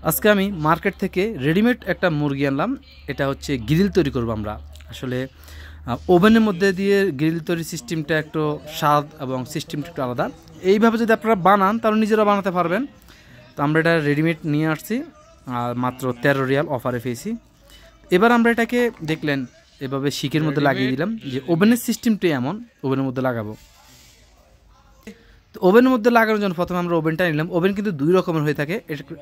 আজকে আমি মার্কেট থেকে রেডিমেড একটা মুরগি আনলাম। এটা হচ্ছে গ্রিল তৈরি করব আমরা। আসলে ওভেনের মধ্যে দিয়ে গ্রিল তৈরি সিস্টেমটা একটু স্বাদ এবং সিস্টেমটা একটু আলাদা। এইভাবে যদি আপনারা বানান তাহলে নিজেরা বানাতে পারবেন। তো আমরা এটা রেডিমেড নিয়ে আসছি আর মাত্র 13 রিয়াল অফারে পেয়েছি। এবার আমরা এটাকে দেখলেন এভাবে শিকের মধ্যে লাগিয়ে দিলাম যে ওভেনের সিস্টেমটাই এমন, ওভেনের মধ্যে লাগাবো। তো ওভেনের মধ্যে লাগানোর জন্য প্রথমে আমরা ওভেনটা নিলাম। ওভেন কিন্তু দুই রকমের হয়ে থাকে,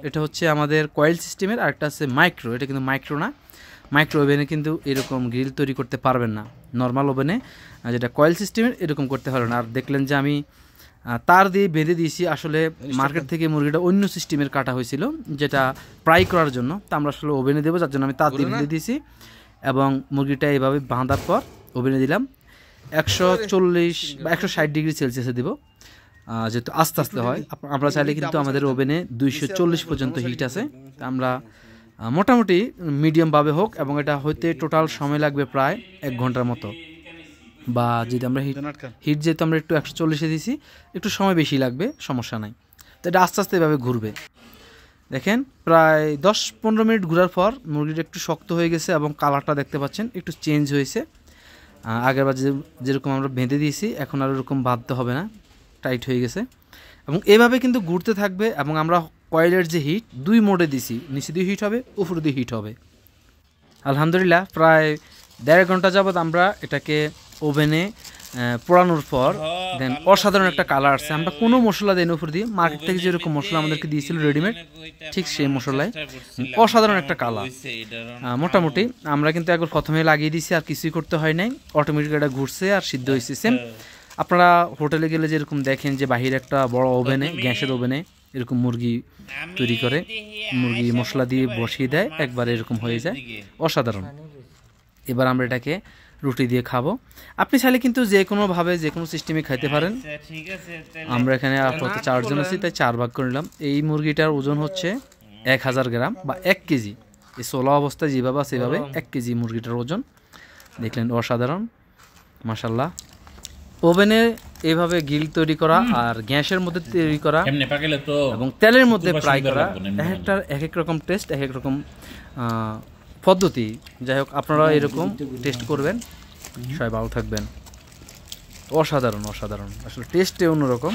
এটা হচ্ছে আমাদের কয়েল সিস্টেমের, আর একটা হচ্ছে মাইক্রো। এটা কিন্তু মাইক্রো না, মাইক্রো ওভেনে কিন্তু এরকম গ্রিল তৈরি করতে পারবেন না। নর্মাল ওভেনে যেটা কয়েল সিস্টেমের এরকম করতে পারবেন। আর দেখলেন যে আমি তার দিয়ে বেঁধে দিয়েছি। আসলে মার্কেট থেকে মুরগিটা অন্য সিস্টেমের কাটা হয়েছিল, যেটা ফ্রাই করার জন্য। তো আমরা আসলে ওভেনে দেবো, যার জন্য আমি তার দিয়ে বেঁধে দিয়েছি এবং মুরগিটা এইভাবে বাঁধার পর ওভেনে দিলাম 140 বা 160 ডিগ্রি সেলসিয়াসে দেবো, যেহেতু আস্তে আস্তে হয়। আমরা চাইলে কিন্তু আমাদের ওভেনে 240 পর্যন্ত হিট আছে। আমরা মোটামুটি মিডিয়ামভাবে হোক, এবং এটা হইতে টোটাল সময় লাগবে প্রায় 1 ঘন্টার মতো। বা যদি আমরা হিট যেহেতু আমরা একটু 140-এ দিয়েছি, একটু সময় বেশি লাগবে, সমস্যা নাই। তো এটা আস্তে আস্তে এভাবে ঘুরবে। দেখেন প্রায় 10-15 মিনিট ঘোরার পর মুরগিটা একটু শক্ত হয়ে গেছে এবং কালারটা দেখতে পাচ্ছেন একটু চেঞ্জ হয়েছে। আগেরবার যেরকম আমরা বেঁধে দিয়েছি এখন আর ওরকম বাঁধতে হবে না, টাইট হয়ে গেছে। এবং এভাবে কিন্তু ঘুরতে থাকবে। এবং আমরা কয়েলের যে হিট 2 মোডে দিছি, নিচে দিয়ে হিট হবে, উপরে দিয়ে হিট হবে। আলহামদুলিল্লাহ প্রায় 1.5 ঘন্টা যাবৎ আমরা এটাকে ওভেনে পোড়ানোর পর দেন অসাধারণ একটা কালার আসছে। আমরা কোনো মশলা দেন উপর দিয়ে, মার্কেট থেকে যেরকম মশলা আমাদেরকে দিয়েছিল রেডিমেড, ঠিক সেই মশলায় অসাধারণ একটা কালার। মোটামুটি আমরা কিন্তু একবার প্রথমে লাগিয়ে দিয়েছি, আর কিছুই করতে হয় নাই, অটোমেটিক এটা ঘুরছে আর সিদ্ধ হয়েছে। সেম আপনারা হোটেলে গেলে যেরকম দেখেন যে বাহিরে একটা বড় ওভেনে, গ্যাসের ওভেনে এরকম মুরগি তৈরি করে, মুরগি মশলা দিয়ে বসিয়ে দেয়, একবার এরকম হয়ে যায়, অসাধারণ। এবার আমরা এটাকে রুটি দিয়ে খাবো। আপনি চাইলে কিন্তু যে কোনোভাবে যে কোনো সিস্টেমে খাইতে পারেন। আমরা এখানে আপাতত 4 জন আছি, তাই 4 ভাগ করে নিলাম। এই মুরগিটার ওজন হচ্ছে 1000 গ্রাম বা 1 কেজি। এই 16 অবস্থায় যেভাবে সেভাবে 1 কেজি মুরগিটার ওজন। দেখলেন অসাধারণ, মাশাল্লাহ। ওভেনে এভাবে গ্রিল তৈরি করা আর গ্যাসের মধ্যে তৈরি করা এবং তেলের মধ্যে ফ্রাই করা, এক এক রকম টেস্ট, এক এক রকম পদ্ধতি। যাই হোক, আপনারা এরকম টেস্ট করবেন, সবাই ভালো থাকবেন। অসাধারণ অসাধারণ, আসলে টেস্টে অন্যরকম।